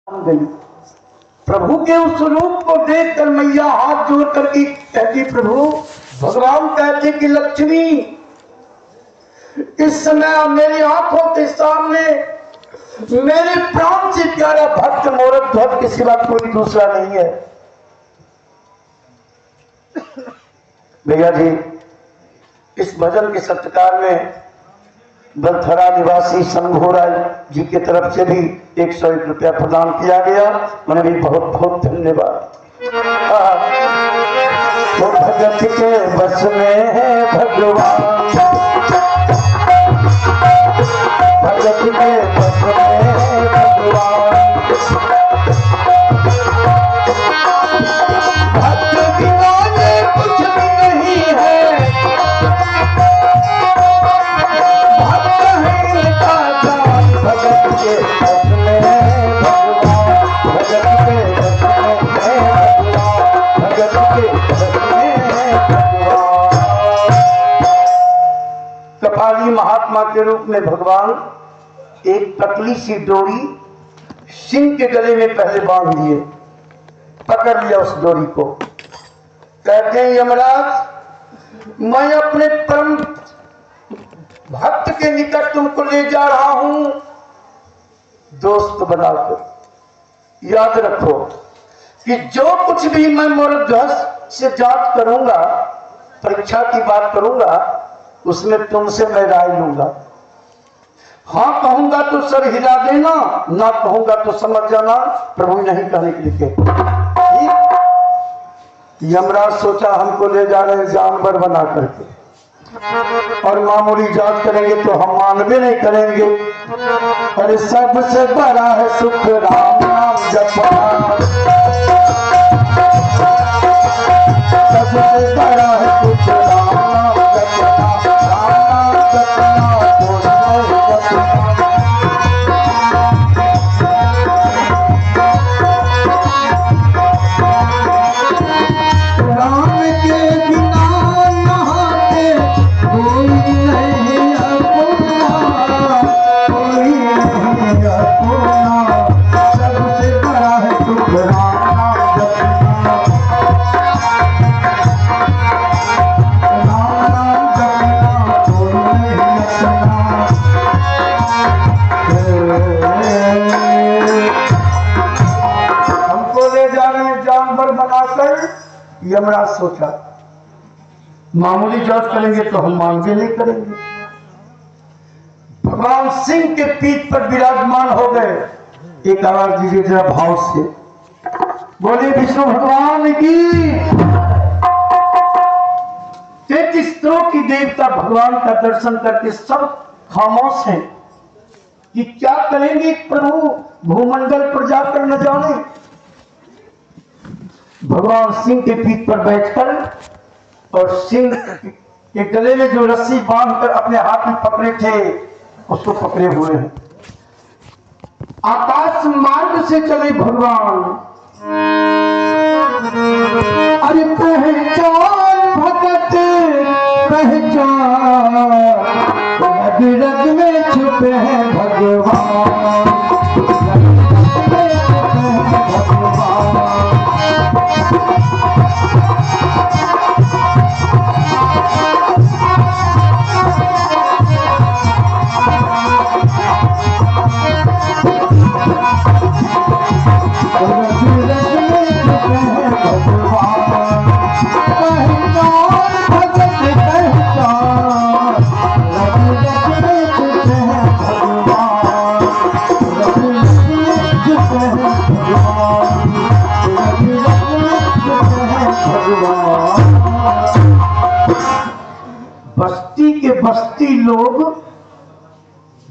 गई। प्रभु के उस रूप को देखकर मैया हाथ जोड़ करके कहती, प्रभु भगवान कहते कि लक्ष्मी इस समय मेरी आंखों के सामने मेरे प्राण से प्यारा भक्त मोरक ध्वज के सिवा कोई दूसरा नहीं है। भैया जी, इस भजन के सत्कार में बलथरा निवासी शंभूराय जी की तरफ से भी 101 रुपया प्रदान किया गया। मैंने भी बहुत बहुत धन्यवाद। तो भगत के बस में है भगवान, भगत के बस में है भगवान, भक्त बिना ये कुछ भी नहीं है, भक्त है इनका जान, भगत के बस में है भगवान, भगत के बस में है भगवान, भगत के बस में है भगवान। कपाली महात्मा के रूप में भगवान एक पतली सी डोरी सिंह के गले में पहले बांध दिए, पकड़ लिया उस डोरी को। कहते हैं यमराज, मैं अपने परम भक्त के निकट तुमको ले जा रहा हूं दोस्त बनाकर। याद रखो कि जो कुछ भी मैं मोरध्वज से जांच करूंगा, परीक्षा की बात करूंगा, उसमें तुमसे मैं राय लूंगा। हाँ कहूंगा तो सर हिला देना, ना कहूंगा तो समझ जाना प्रभु नहीं कहने के लिए। यमराज सोचा हमको ले जा रहे जानवर बना करके और मामूली जांच करेंगे तो हम मानवे नहीं करेंगे। अरे सबसे बड़ा है सुख राम नाम जपना, सबसे बड़ा है सुख राम नाम जपना, राम नाम जपना यमराज सोचा मामूली जांच करेंगे तो हम मानवे नहीं करेंगे। भगवान सिंह के पीठ पर विराजमान हो गए। एक आवाज दीजिए जरा भाव से, बोले विष्णु भगवान की। 33 करोड़ की देवता भगवान का दर्शन करके सब खामोश हैं कि क्या करेंगे प्रभु, भूमंडल पर जाकर न जाने। भगवान सिंह के पीठ पर बैठकर और सिंह के गले में जो रस्सी बांधकर अपने हाथ में पकड़े थे उसको पकड़े हुए हैं। आकाश मार्ग से चले भगवान। अरे पहचान भगत पहचान, रग रग में छुपे हैं भगवान, बस्ती के बस्ती लोग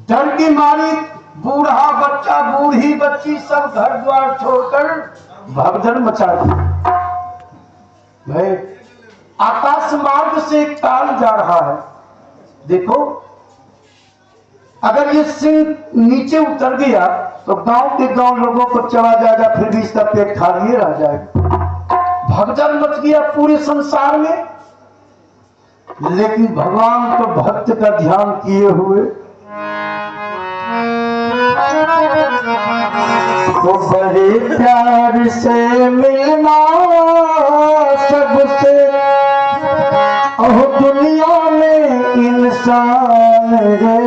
डर के मारे, बूढ़ा बच्चा बूढ़ी बच्ची सब घर द्वार छोड़कर भगदड़ मचा दी। भाई आकाश मार्ग से एक ताल जा रहा है। देखो अगर ये सिंह नीचे उतर गया तो गांव के गांव लोगों को चला जाएगा, फिर भी इसका पेट खाली रह जाएगा। भगदड़ मच गया पूरे संसार में। लेकिन भगवान तो भक्त का ध्यान किए हुए वो बड़े प्यार से मिलना सबसे, ओह दुनिया में इंसान है,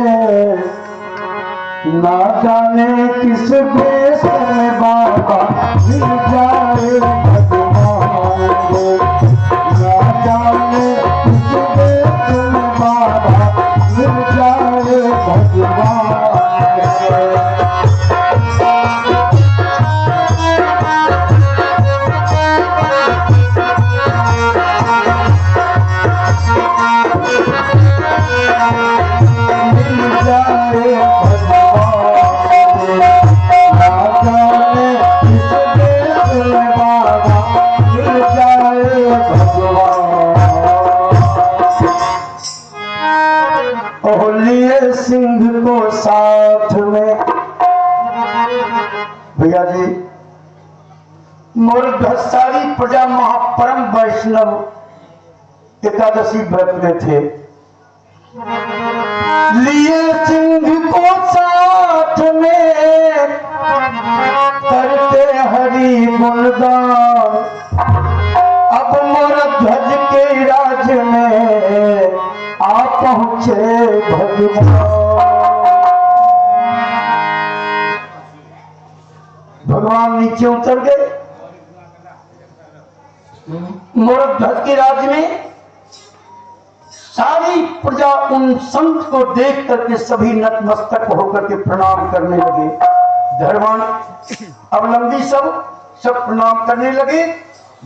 ना जाने किस देश में बाबा मिल जाए भगवान को, ना जाने किस देश में बाबा मिल जाए भगवान को। सिंह को साथ में भैया जी, मोर सारी प्रजा महापरम वैष्णव एकादशी व्रत में थे। लिए सिंह को साथ में करते हरि गुणगान, अब मोर ध्वज के राज में आ पहुंचे भगवान। भगवान नीचे उतर गए। मोर ध्वज के राज में सारी प्रजा उन संत को देख करके सभी नतमस्तक होकर के प्रणाम करने लगे। धर्मान अवलंबी सब प्रणाम करने लगे।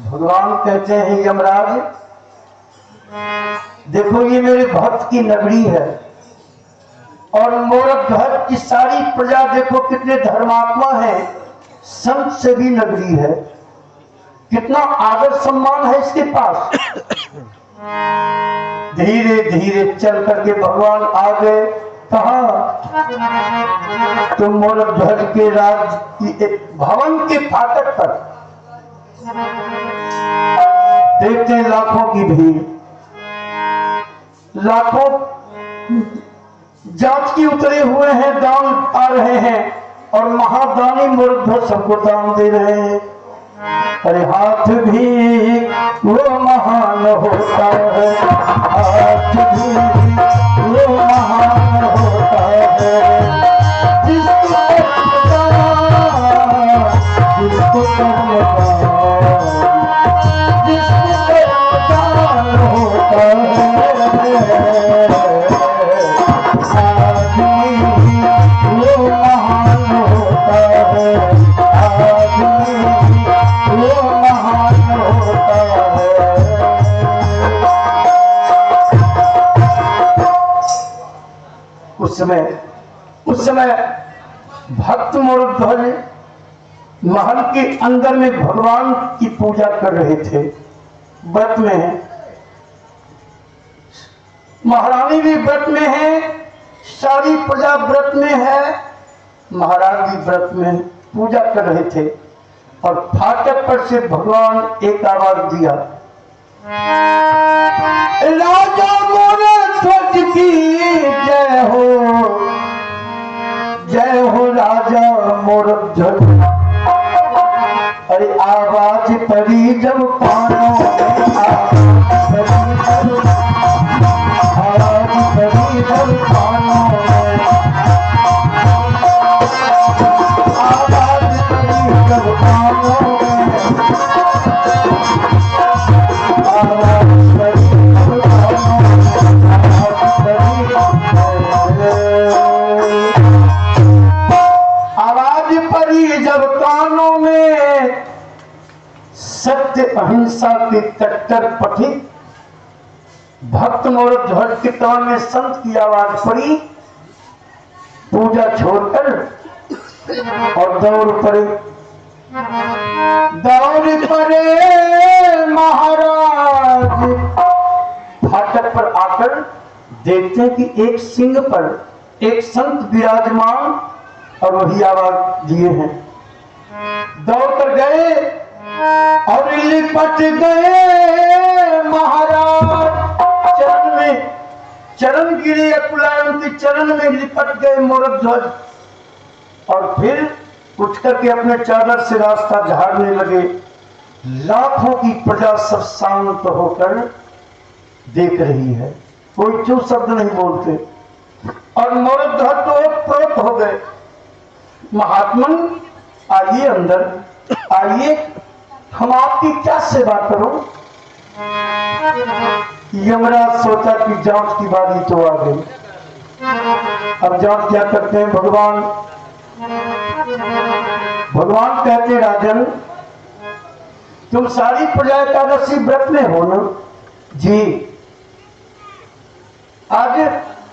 भगवान कहते हैं यमराज, देखो ये मेरे भक्त की नगरी है और मोरध्वज की सारी प्रजा देखो कितने धर्मात्मा है, संत से भी नगरी है, कितना आदर सम्मान है इसके पास। धीरे धीरे चल करके भगवान आ गए। कहा तो मोरध्वज के राज की भवन के फाटक पर देखते लाखों की भीड़, लाखों जात की उतरे हुए हैं, दान आ रहे हैं और महादानी मोरध्वज सबको दान दे रहे हैं। अरे हाथ भी वो महान होता है, हाथ भी वो महान होता है, जिसको उस समय भक्त मोरध्वज महल के अंदर में भगवान की पूजा कर रहे थे, व्रत में है। महारानी भी व्रत में है, सारी प्रजा व्रत में है, महाराज भी व्रत में पूजा कर रहे थे। और फाटक पर से भगवान एक आवाज दिया, राजा मोरध्वज की जय हो, जय हो राजा मोरध्वज। अरे आवाज पड़ी जब कानों में, आवाज पड़ी जब कानों में, आवाज पड़ी जब कानों में, आवाज पड़ी जब जब कानों में, सत्य अहिंसा के कट्टर पथिक भक्त मोरध्वज के कान में संत की आवाज पड़ी। पूजा छोड़कर और दौड़ पड़े महाराज। फाटक पर आकर देखते हैं कि एक सिंह पर एक संत विराजमान और वही आवाज दिए हैं। दौड़ कर गए और लिपट गए महाराज चरण में, चरण गिरे अकुलायन के चरण में लिपट गए मोरध्वज। और फिर उठ करके अपने चादर से रास्ता झाड़ने लगे। लाखों की प्रजा सब शांत होकर देख रही है, कोई चुप शब्द नहीं बोलते। और मोरध्वज तो प्रोत हो गए। महात्मन आइए अंदर, आइए, हम आपकी क्या सेवा करूं। यमराज सोचा कि जांच की बारी तो आ गई। अब जांच क्या करते हैं भगवान? भगवान कहते राजन, तुम सारी प्रजा एकादशी व्रत में हो ना? जी। आज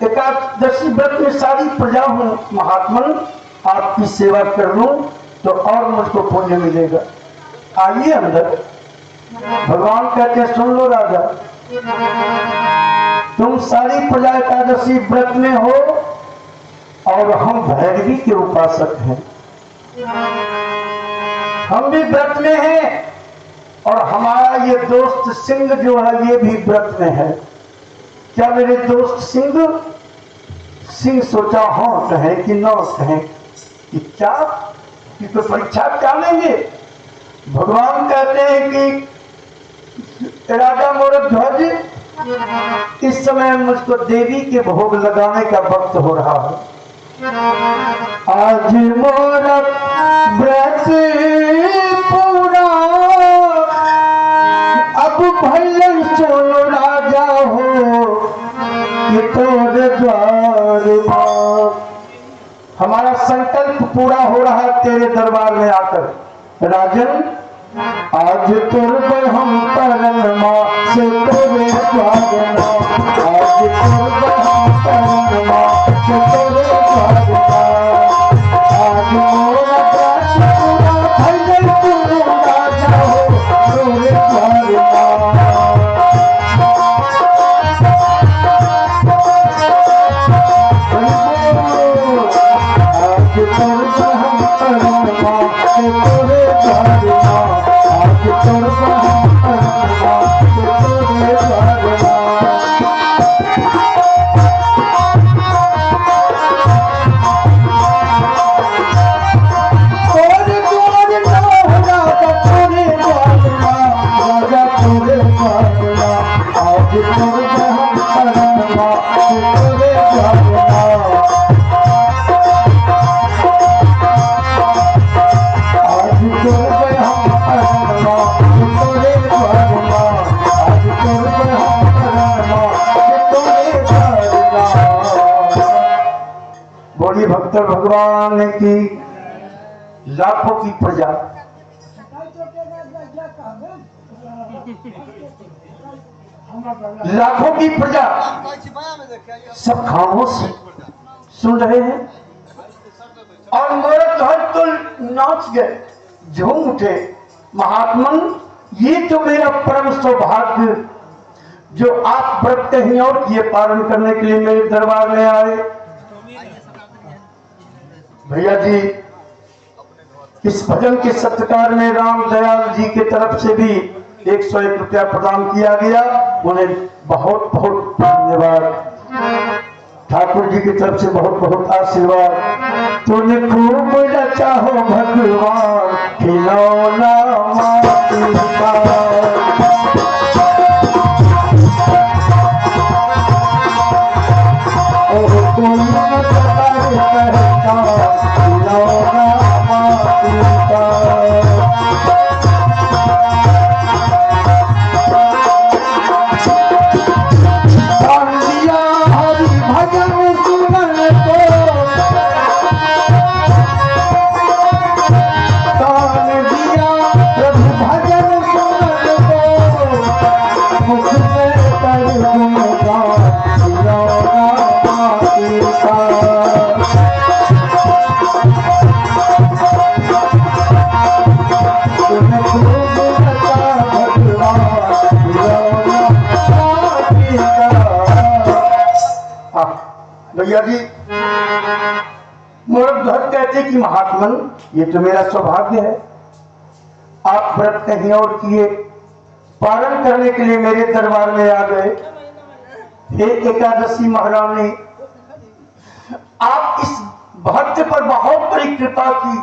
एकादशी व्रत में सारी प्रजा हूं। महात्मन आपकी सेवा कर लूं तो और मुझको पुण्य मिलेगा। आइए अंदर। भगवान कहते हैं सुन लो राजा, तुम सारी प्रजा एकादशी व्रत में हो और हम भैरवी के उपासक हैं। हम भी व्रत में हैं और हमारा ये दोस्त सिंह जो है ये भी व्रत में है। क्या मेरे दोस्त सिंह सोचा हाँ कहें कि न कहें कि क्या कि कोई परीक्षा क्या लेंगे। भगवान कहते हैं कि राजा मोरध्वज, इस समय मुझको देवी के भोग लगाने का वक्त हो रहा है। आज मोरा व्रत पूरा, अब भैलन सोनो राजा हो कि तोरे द्वार। हमारा संकल्प पूरा हो रहा है तेरे दरबार में आकर। राजन आज तुर हम परन माँ से तोरे द्वार, आज तुर हम परन माँ से तोरे द्वार। आज मोरा व्रत पूरा, भैलन सोनो राजा हो तोरे द्वार। बोलिए भक्त भगवान की। लाखों की प्रजा, लाखों की प्रजा सब खामोश सुन रहे हैं और मोरध्वज तो नाच गए, झूम उठे। महात्मन ये तो मेरा परम सौभाग्य जो आप व्रत कहीं और किए पालन करने के लिए मेरे दरबार में आए। भैया जी, इस भजन के सत्कार में राम दयाल जी की तरफ से भी 101 रुपया प्रदान किया गया। उन्हें बहुत बहुत धन्यवाद। ठाकुर जी की तरफ से बहुत बहुत आशीर्वाद। तूने खूब रचा हो भगवान खिलौना माटी का, और तुम भैया जी, मोरध्वज कहते कि महात्मन ये तो मेरा सौभाग्य है, आप व्रत कहीं और किए पालन करने के लिए मेरे दरबार में आ गए। हे एकादशी महारानी, आप इस भक्त पर बहुत बड़ी कृपा की।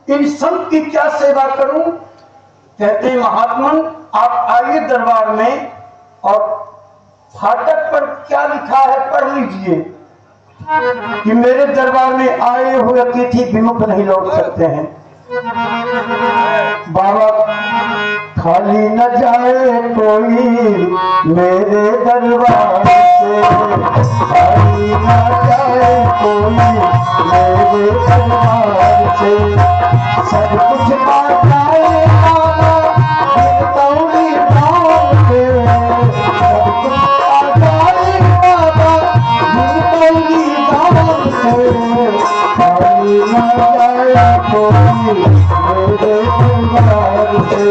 इन संत की क्या सेवा करूं? कहते हैं महात्मन आप आइए दरबार में और फाटक पर क्या लिखा है पढ़ लीजिए कि मेरे दरबार में आए हुए अतिथि विमुख नहीं लौट सकते हैं। बाबा खाली न जाए कोई मेरे दरबार से, खाली न जाए कोई मेरे दरबार से, सब कुछ पा जाए बाबा तौली नाम से, सब कुछ पा जाए बाबा तौली नाम से, खाली न जाए कोई मेरे दरबार से।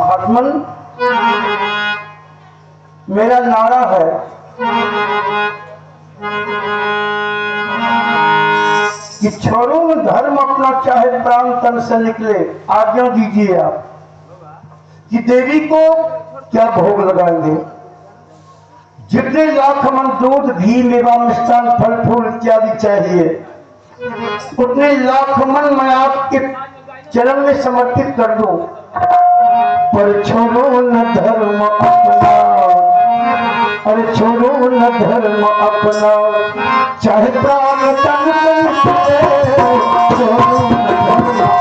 महात्मन मेरा नारा है कि छोड़ो धर्म अपना चाहे प्राण तन से निकले। आज्ञा दीजिए आप कि देवी को क्या भोग लगाएंगे। जितने लाख मन दूध घी मेवा मिष्ठान फल फूल इत्यादि चाहिए उतने लाख मन मैं आपके चरण में समर्पित कर दूं, पर छोड़ो न धर्म अपना, अरे छोड़ो न धर्म अपना चाहे प्राण तन से निकले, छोड़ो न धर्म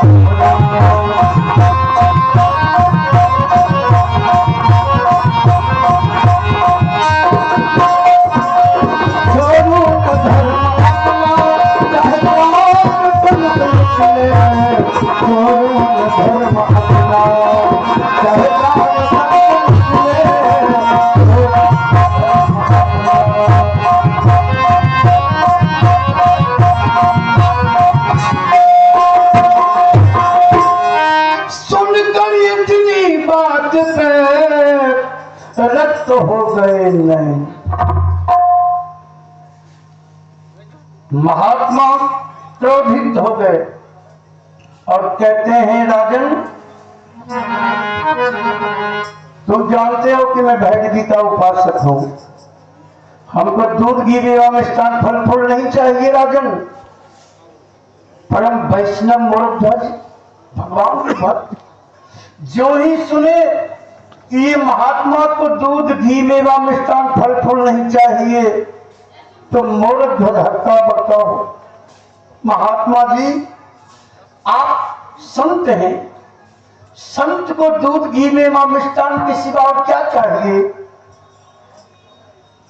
रक्त हो गए नहीं। महात्मा क्रोधित हो गए और कहते हैं राजन तुम जानते हो कि मैं भैरवी का उपासक हूं, हमको दूध घी मेवा मिष्ठान फल फूल नहीं चाहिए राजन। परम वैष्णव मूर्धज भगवान के भक्त जो ही सुने कि ये महात्मा को दूध घी मेवा मिष्ठान फल फूल नहीं चाहिए तो मूर्ध धक्का बक्का हो। महात्मा जी आप संत हैं, संत को दूध घी मेवा मिष्ठान के सिवा और क्या चाहिए।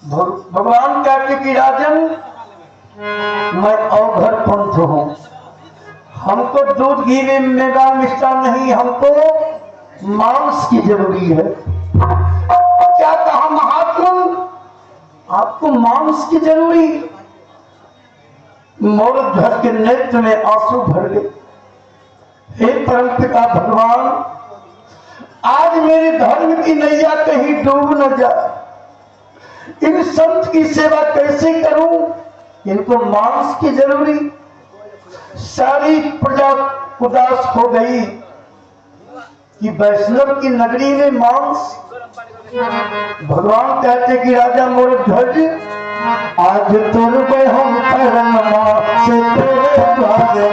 भगवान कहते कि राजन मैं अवघर पंथ हूं, हमको दूध घी मेवा मिष्ठान नहीं, हमको मांस की जरूरी है। क्या कहा महात्मा आपको मांस की जरूरी। मूर्धज के नेत्र में आंसू भर गए। हे परमपिता भगवान आज मेरे धर्म की नैया कहीं डूब न जाए, इन संत की सेवा कैसे करूं, इनको मांस की जरूरी। सारी प्रजा उदास हो गई कि वैष्णव की नगरी में मांस। भगवान कहते कि राजा मूर्धज आज तुरबे हम परनमा से तेरे द्वारे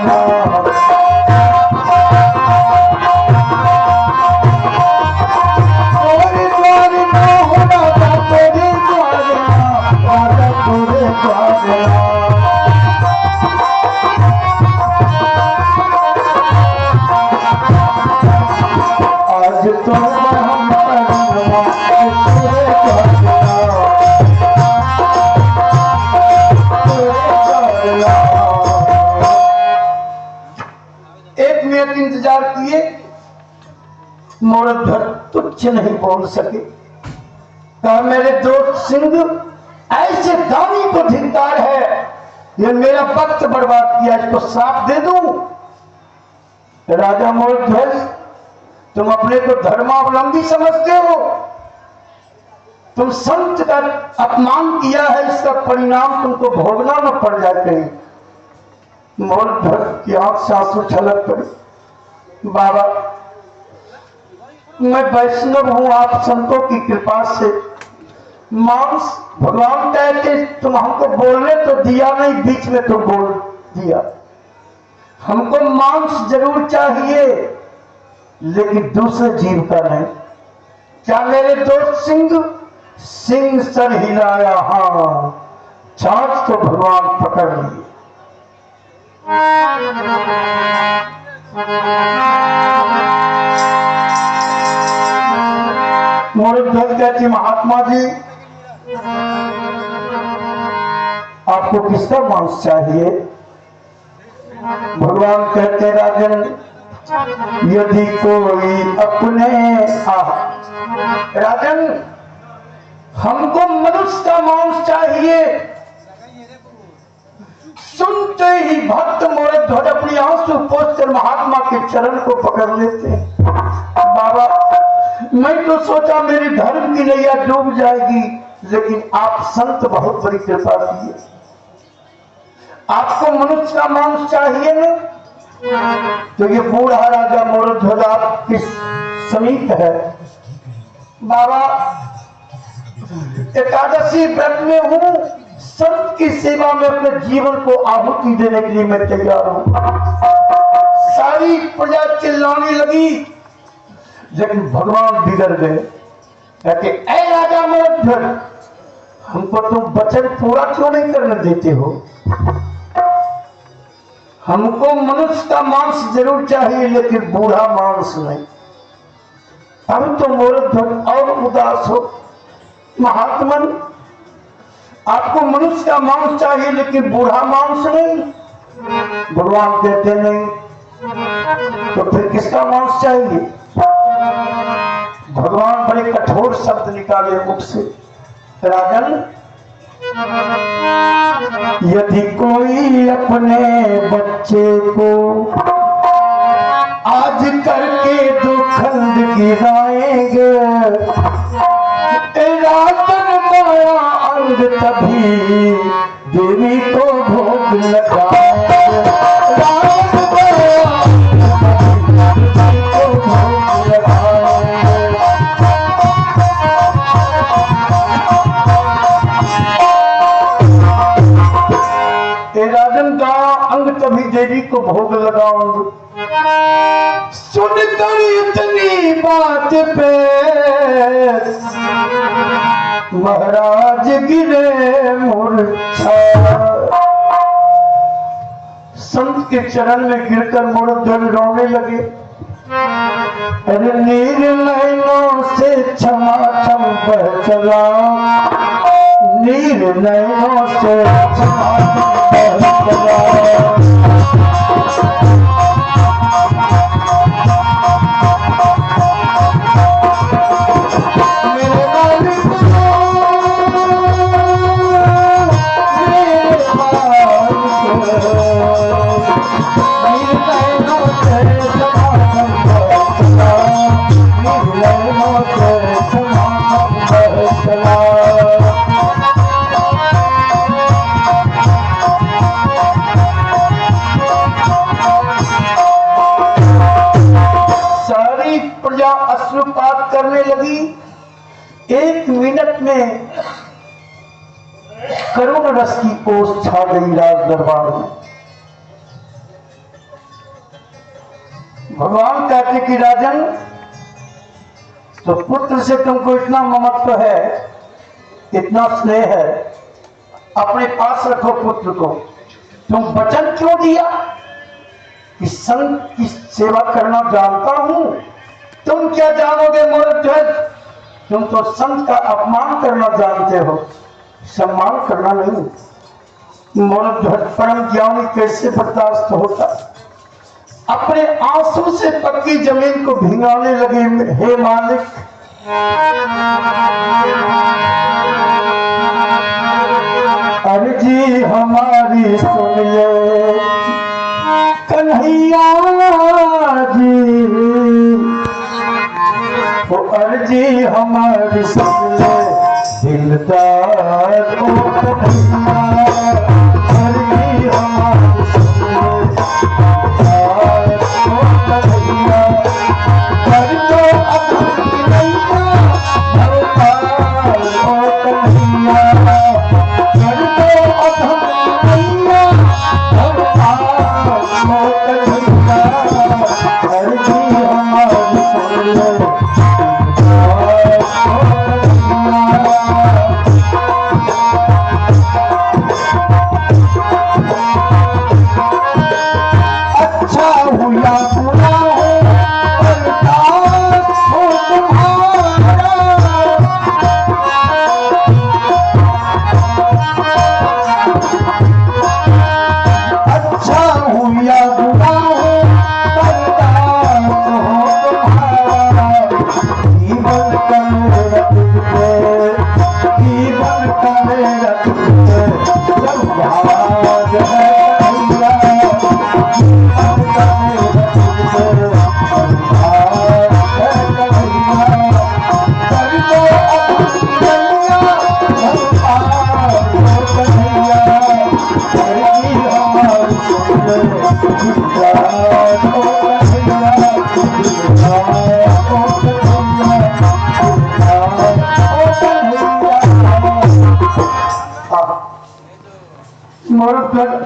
इंतजार किए। मूर्धज तुच्छ नहीं बोल सके। कहा मेरे दोस्त सिंह ऐसे दानी को धिक्कार है, ये मेरा वक्त बर्बाद किया, इसको श्राप दे दूं। राजा मूर्धज तुम अपने को धर्मावलंबी समझते हो, तुम संत का अपमान किया है, इसका परिणाम तुमको भोगना न पड़ जाए कहीं। मूर्धज की आंख से आंसू छलक पड़े। बाबा मैं वैष्णव हूं, आप संतों की कृपा से मांस भगवान कहते तुम हमको बोलने तो दिया नहीं, बीच में तो बोल दिया। हमको मांस जरूर चाहिए लेकिन दूसरे जीव का नहीं। क्या मेरे दोस्त सिंह सर हिलाया, हाँ छाछ तो भगवान पकड़ लिए। मोरध्वज कहती महात्मा जी आपको किसका मांस चाहिए? भगवान कहते राजन यदि कोई अपने राजन हमको मनुष्य का मांस चाहिए। सुनते ही भक्त मोरध्वज अपनी आंसू पोंछकर महात्मा के चरण को पकड़ लेते हैं। बाबा मैं तो सोचा मेरी धर्म की नैया डूब जाएगी, लेकिन आप संत बहुत बड़ी कृपा की है। आपको मनुष्य का मांस चाहिए ना, तो ये बूढ़ा राजा मोरध्वज आपके समीप है। बाबा एकादशी व्रत में हूं, संत की सेवा में अपने जीवन को आहुति देने के लिए मैं तैयार हूं। सारी प्रजा चिल्लाने लगी, लेकिन भगवान बिगड़ गए। कहते ऐ राजा मोरध्वज हमको तुम वचन पूरा क्यों नहीं करने देते हो? हमको मनुष्य का मांस जरूर चाहिए लेकिन बूढ़ा मांस नहीं। अब तो मोरध्वज और उदास हो। महात्मन आपको मनुष्य का मांस चाहिए लेकिन बूढ़ा मांस नहीं। भगवान कहते नहीं, तो फिर किसका मांस चाहिए? भगवान बड़े कठोर शब्द निकाले मुख से, राजन यदि कोई अपने बच्चे को आज करके दो खंड गिराएंगे, राजन माया अंग तभी देवी को भोग लगाएंगे। राजन माया को भोग लगाएंगे। राजन का अंग तभी देवी को भोग लगाऊंगी। सुनकर इतनी बात पे महाराज गिरे मूर्छा। संत के चरण में गिरकर मोरध्वज रोने लगे। अरे नीर नैनों से क्षमा क्षम बह चला, नीर नैनों से क्षमा क्षम बह चला। अश्रुपात करने लगी। एक मिनट में करुण रस की ओस छा गई राज दरबार में। भगवान कहते कि राजन तो पुत्र से तुमको इतना ममत्व है, इतना स्नेह है, अपने पास रखो पुत्र को। तुम वचन क्यों दिया कि संत की सेवा करना जानता हूं? तुम क्या जानोगे मोरध्वज? तुम तो संत का अपमान करना जानते हो, सम्मान करना नहीं। मोरध्वज परम ज्ञानी कैसे बर्दाश्त होता? अपने आंसू से पक्की जमीन को भिंगाने लगे। हे मालिक, अर्जी हमारी सुन ले कन्हैया जी, वो अर्जी हमारी सुन ले दिलदार ओ कन्हैया। अर्जी हमारी सुन ले दिलदार ओ कन्हैया। कर दो अब कन्हैया भगवान ओ कन्हैया।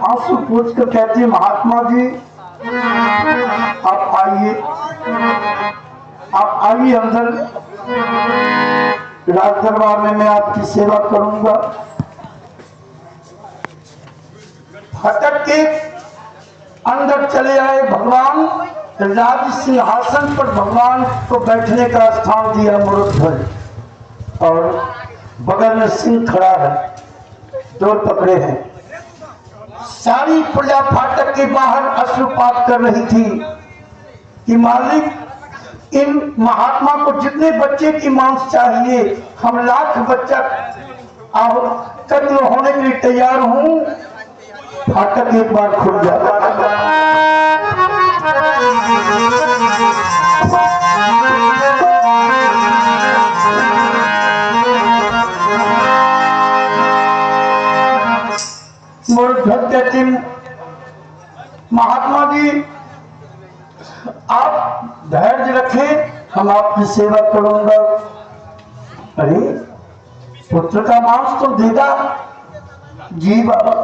आंसू पूछ कर कहते महात्मा जी आप आइए अंदर, राज दरबार में मैं आपकी सेवा करूंगा। फटक के अंदर चले आए भगवान। राज सिंहासन पर भगवान को बैठने का स्थान दिया मुरुध्वज, और बगल में सिंह खड़ा है, चोर पकड़े हैं। सारी प्रजा फाटक के बाहर अश्रुपात कर रही थी कि मालिक इन महात्मा को जितने बच्चे की मांस चाहिए, हम लाख बच्चा अब कत्ल होने के लिए तैयार हूं। फाटक एक बार खुल जाता। कहते महात्मा जी आप धैर्य रखें, हम आपकी सेवा करूंगा। अरे पुत्र का मांस तो देगा जी बाबा।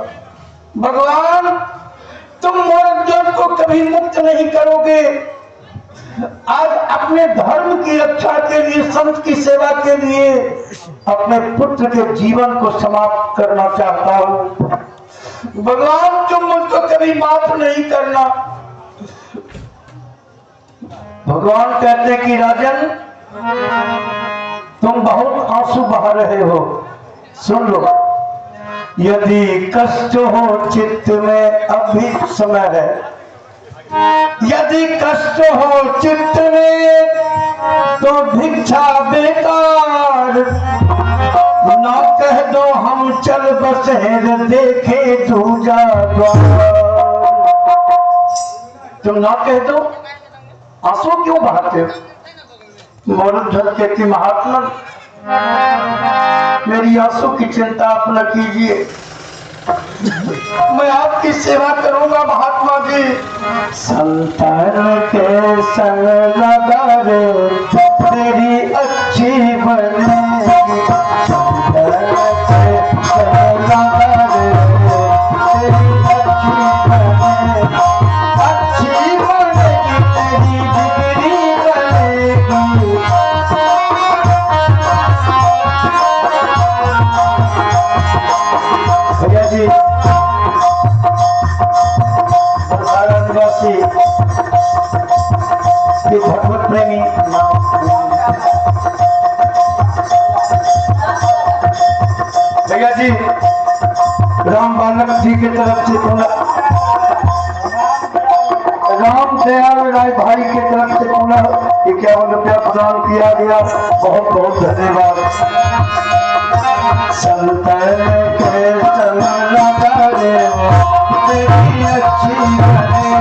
भगवान तुम मोरध्वज को कभी मुक्त नहीं करोगे। आज अपने धर्म की रक्षा के लिए, संत की सेवा के लिए अपने पुत्र के जीवन को समाप्त करना चाहता हूं। भगवान तुम मुझको कभी माफ नहीं करना। भगवान कहते कि राजन तुम बहुत आंसू बहा रहे हो, सुन लो। यदि कष्ट हो चित्त में अभी समय है, यदि कष्ट हो चित्त में तो भिक्षा बेकार। न कह दो हम चल बसेर देखे दूजा द्वार। तुम ना कह दो, आंसू क्यों बहाते हो? मोरध्वज कहती महात्मा मेरी आंसू की चिंता आप न कीजिए, मैं आपकी सेवा करूंगा महात्मा जी। संतान के संग लगा रे तेरी अच्छी बनेगी। भगवत प्रेमी भैया जी राम बालक जी की तरफ से राम दयाल राय भाई की तरफ से पुनः 51 रुपया प्रदान किया गया। बहुत बहुत धन्यवाद। संतन के संग लगा रे तेरी अच्छी बनेगी।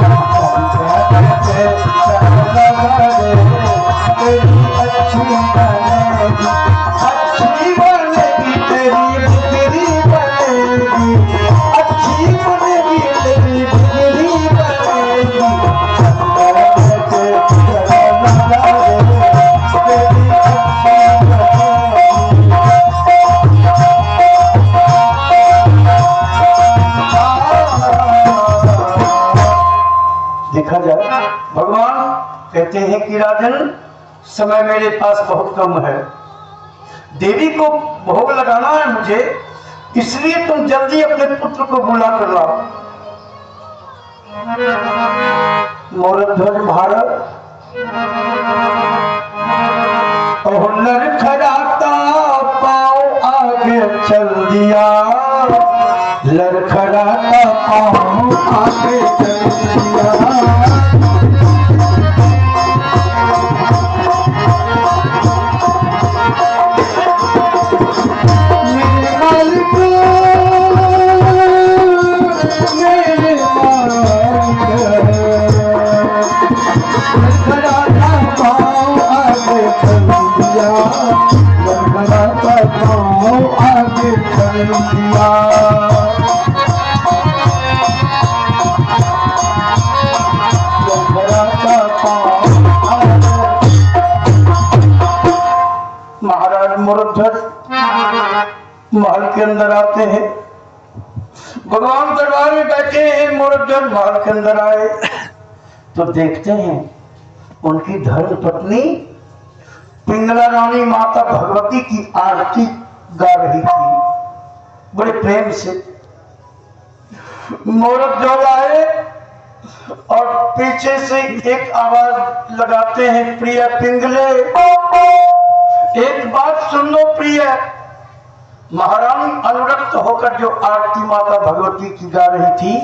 संतन के संग लगा रे तेरी अच्छी बनेगी। अच्छी बनेगी तेरी बिगड़ी बनेगी। अच्छी बनेगी तेरी बिगड़ी बनेगी। संतन के संग लगा रे तेरी अच्छी देखा जाए। भगवान कहते हैं कि राजन समय मेरे पास बहुत कम है, देवी को भोग लगाना है मुझे, इसलिए तुम जल्दी अपने पुत्र को बुला कर लाओ। मोरध्वज भारत और लड़खड़ाता पाँव आगे चल दिया। लड़खड़ाता पाँव आगे चल दिया। के अंदर आते हैं। भगवान दरबार में बैठे हैं, मोरध्वज महल के अंदर आए तो देखते हैं उनकी धर्म पत्नी पिंगला रानी माता भगवती की आरती गा रही थी बड़े प्रेम से। मोरध्वज आए और पीछे से एक आवाज लगाते हैं, प्रिय पिंगले एक बात सुन लो प्रिय। महारानी अनुरक्त होकर जो आरती माता भगवती की गा रही थी,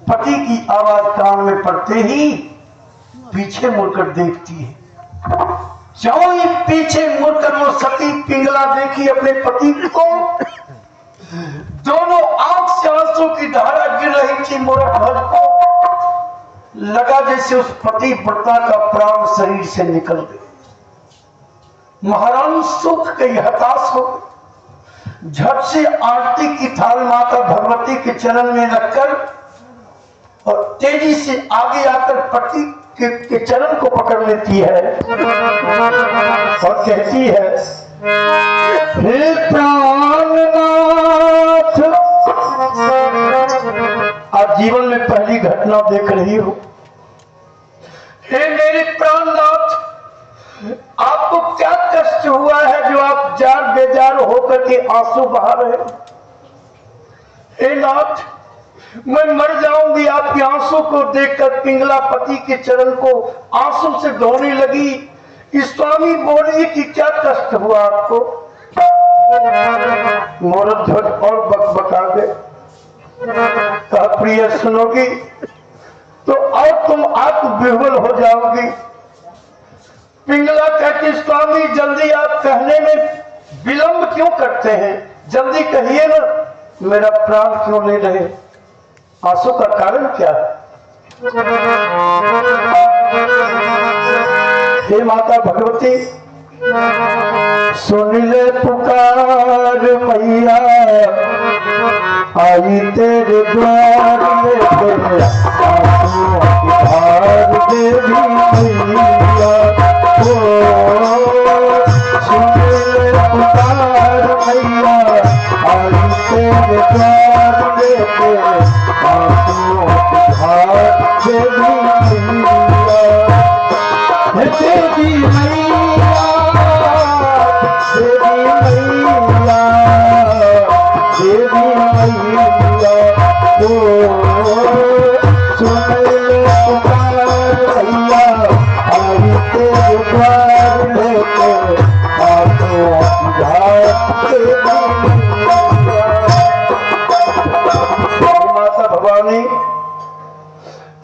पति की आवाज कान में पड़ते ही पीछे मुड़कर देखती है। जो ही पीछे मुड़कर वो सती पिंगला देखी अपने पति को, दोनों आंख से आंसू की धारा गिर रही थी। मोरध्वज को लगा जैसे उस पति व्रता का प्राण शरीर से निकल गए। महारानी सूख गई, हताश हो गई। झट से आरती की थाल माता भगवती के चरण में रखकर और तेजी से आगे आकर पति के चरण को पकड़ लेती है और कहती है, हे प्राणनाथ। आज जीवन में पहली घटना देख रही हो। हे मेरे प्राणनाथ, आपको क्या कष्ट हुआ है जो आप जार बेजार होकर के आंसू बहा रहे हो? हे नाथ, मैं मर जाऊंगी। आपके आंसू को देखकर पिंगला पति के चरण को आंसू से धोने लगी। स्वामी बोलिए कि क्या कष्ट हुआ आपको? मोरध्वज और बकबका गए। कहा, प्रिय सुनोगी तो और तुम आत्म विह्वल हो जाओगी। पिंगला कहती, स्वामी जल्दी आप कहने में विलंब क्यों करते हैं? जल्दी कहिए ना, मेरा प्राण क्यों ले रहे? आंसू का कारण क्या है? हे माता भगवती, सुन ले पुकार मैया, आई तेरे द्वार लेके आंसुओं की धार देवी मैया। सुन ले पुकार मैया, आई तेरे द्वार लेके आंसुओं की धार देवी मैया। देवी मैया, देवी मैया, देवी मैया, सुन ले पुकार मैया, आई तेरे द्वार लेके आंसुओं की धार देवी मैया। माता भवानी,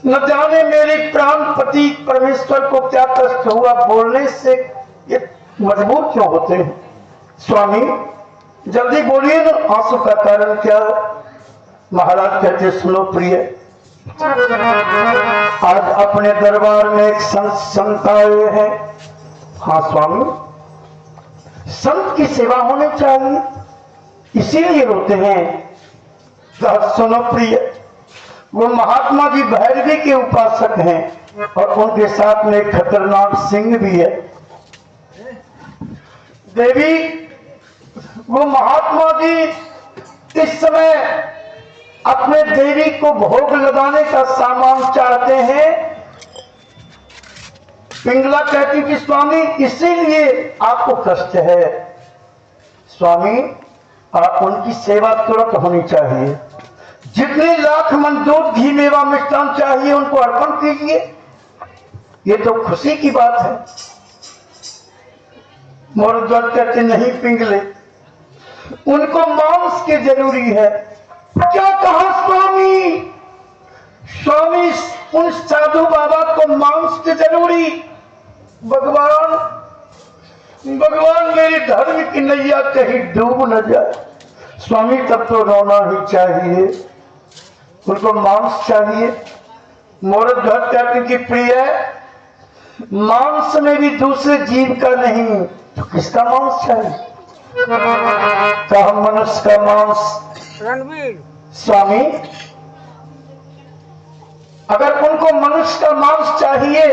न जाने मेरे प्राणपति परमेश्वर को क्या कष्ट हुआ, बोलने से ये मजबूर क्यों होते हैं? स्वामी जल्दी बोलिए ना, आंसू का कारण क्या है? महाराज कहते, सुनो प्रिय, आज अपने दरबार में एक संत आए हैं। हाँ स्वामी, संत की सेवा होनी चाहिए, इसीलिए रोते हैं। तो सुनो प्रिय, वो महात्मा जी भैरवी के उपासक हैं और उनके साथ में एक खतरनाक सिंह भी है। देवी, वो महात्मा जी इस समय अपने देवी को भोग लगाने का सामान चाहते हैं। पिंगला कहती कि स्वामी इसीलिए आपको कष्ट है। स्वामी, आप उनकी सेवा तुरंत होनी चाहिए। जितने लाख मन दूध घी मेवा मिष्टान चाहिए उनको अर्पण कीजिए, ये तो खुशी की बात है। मोरध्वज कहते, नहीं पिंगले, उनको मांस की जरूरी है। क्या कहा स्वामी? स्वामी, उन साधु बाबा को मांस की जरूरी? भगवान, भगवान मेरी धर्म की नैया कहीं डूब न जाए। स्वामी तब तो रोना ही चाहिए, उनको मांस चाहिए। मोरध्वज कहते कि प्रिय, मांस में भी दूसरे जीव का नहीं तो किसका मांस चाहिए? कहा, मनुष्य का मांस। रणवीर, स्वामी अगर उनको मनुष्य का मांस चाहिए,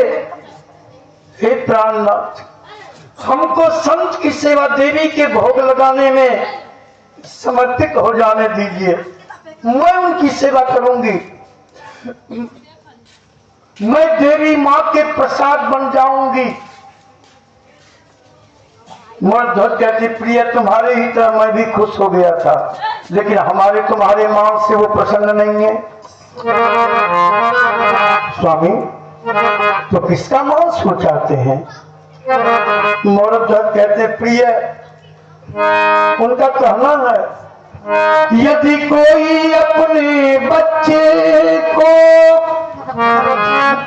हे प्राणनाथ, हमको संत की सेवा देवी के भोग लगाने में समर्पित हो जाने दीजिए, मैं उनकी सेवा करूंगी। मैं देवी मां के प्रसाद बन जाऊंगी। मरध्वज कहती, प्रिय तुम्हारे ही तरह मैं भी खुश हो गया था, लेकिन हमारे तुम्हारे मांस से वो प्रसन्न नहीं है। स्वामी, तो किसका मांस वो चाहते हैं? मरध्वज कहते, प्रिय उनका कहना है, यदि कोई अपने बच्चे को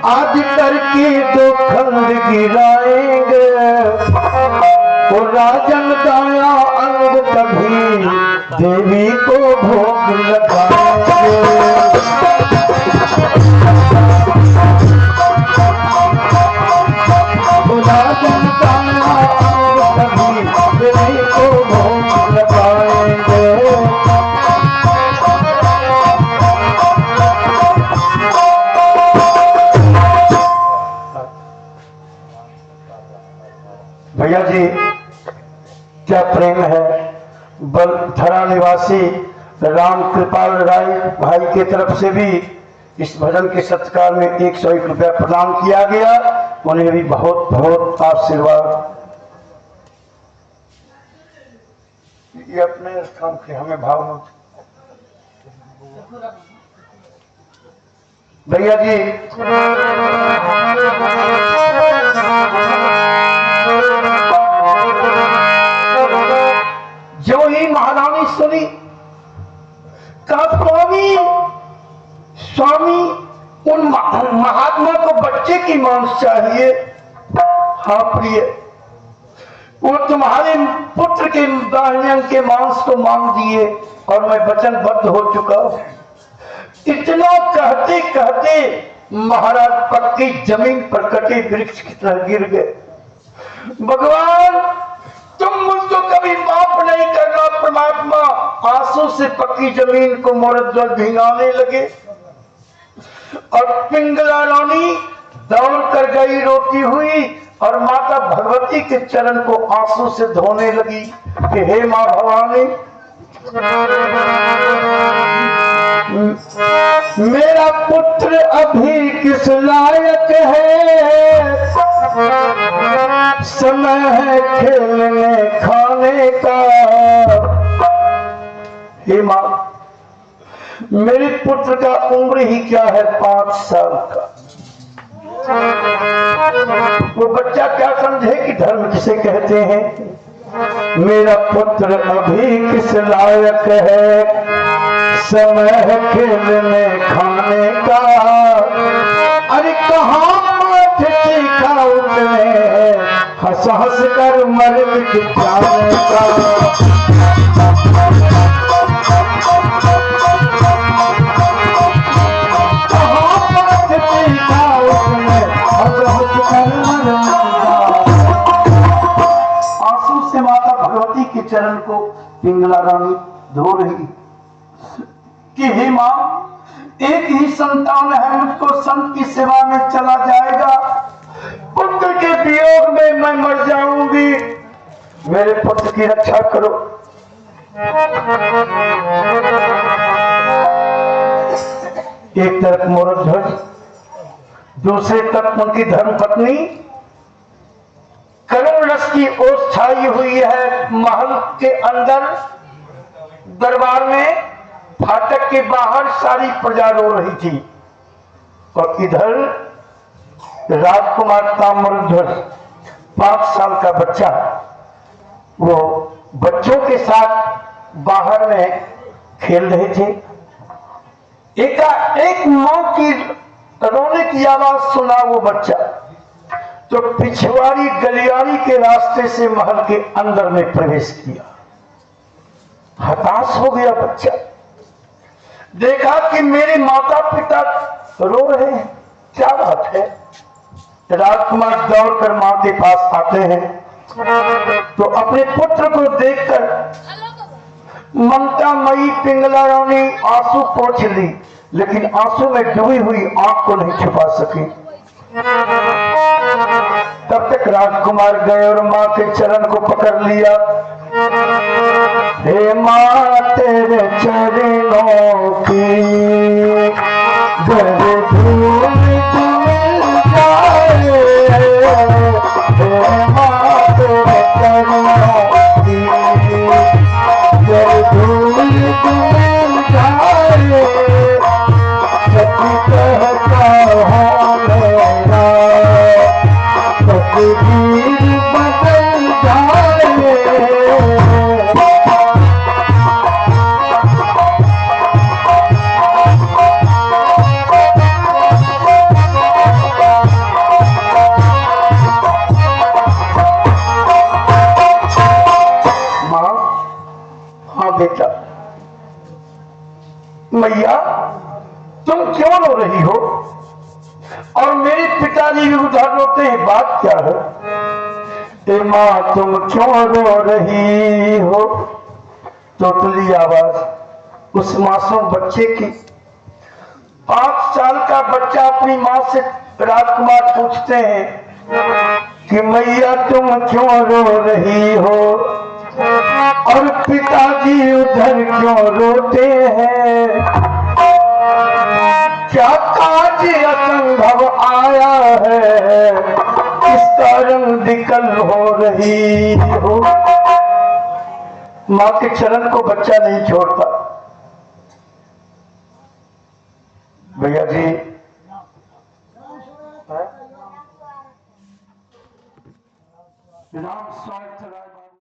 आज करके दो खंड गिराएंगे, तो राजन दाया अंग कभी देवी को भोग लगाएंगे। तो राजन दाया अंग कभी देवी को भोग लगाएंगे। भैया जी, क्या प्रेम है। बलथरा निवासी राम कृपाल राय भाई की तरफ से भी इस भजन के सत्कार में 101 रुपया प्रदान किया गया। उन्हें भी बहुत बहुत आशीर्वाद। ये अपने काम के हमें भाव में भैया जी, जो ही महारानी सुनी, कहा स्वामी स्वामी उन महात्मा को बच्चे की मांस चाहिए। हाँ प्रिय, वो तुम्हारे पुत्र के दाहिने अंग के मांस को मांग दिए और मैं वचनबद्ध हो चुका। इतना कहते कहते महाराज पक्की जमीन पर कटे वृक्ष की तरह गिर गए। भगवान, तुम मुझको कभी माफ नहीं करना। परमात्मा आंसू से पक्की जमीन को मरध्वज भिंगाने लगे और पिंगला रानी दौड़ कर गई रोती हुई और माता भगवती के चरण को आंसू से धोने लगी कि हे मां भवानी, मेरा पुत्र अभी किस लायक है, समय है खेलने खाने का। हे मां, मेरे पुत्र का उम्र ही क्या है, 5 साल का। वो बच्चा क्या समझे कि धर्म किसे कहते हैं। मेरा पुत्र अभी किस लायक है, समय है खेलने खाने का। अरे कहाँ सीखा उसने हंस हंस कर मर मिट जाने का। आंसू से माता भगवती के चरण को पिंगला रानी धो रही कि हे मां, एक ही संतान है, मुझको संत की सेवा में चला जाएगा, पुत्र के वियोग में मैं मर जाऊंगी, मेरे पुत्र की रक्षा करो। एक तरफ मरध्वज, दूसरे तरफ उनकी धर्मपत्नी करुण रस की ओस छाई हुई है। महल के अंदर दरबार में फाटक के बाहर सारी प्रजा रो रही थी और इधर राजकुमार का मरध्वज 5 साल का बच्चा, वो बच्चों के साथ बाहर में खेल रहे थे। एक मां की रोने की आवाज सुना वो बच्चा, तो पिछवाड़ी गलियारी के रास्ते से महल के अंदर में प्रवेश किया। हताश हो गया बच्चा, देखा कि मेरे माता पिता रो रहे हैं, क्या बात है। राजकुमार दौड़कर मां के पास आते हैं तो अपने पुत्र को देखकर ममता मई पिंगला रानी आंसू पोंछ ली, लेकिन आंसू में डूबी हुई आंख को नहीं छुपा सकी। तब तक राजकुमार गए और मां के चरण को पकड़ लिया। हे माँ तेरे चरणों की गर धूल मिल जाए, हे माँ तेरे चरणों की गर धूल मिल जाए, सच कहता हूँ मेरा तकदीर बदल जाए। माँ, हाँ बेटा। मैया तुम क्यों रो रही हो और मेरे पिताजी भी उधर रोते हैं, बात क्या है? ए माँ तुम क्यों रो रही हो? तोतली आवाज उस मासूम बच्चे की। 5 साल का बच्चा अपनी माँ से राजकुमार पूछते हैं कि मैया तुम क्यों रो रही हो और पिताजी उधर क्यों रोते हैं? क्या काज असंभव आया है, इस कारण विकल हो रही हो? माँ के चरण को बच्चा नहीं छोड़ता।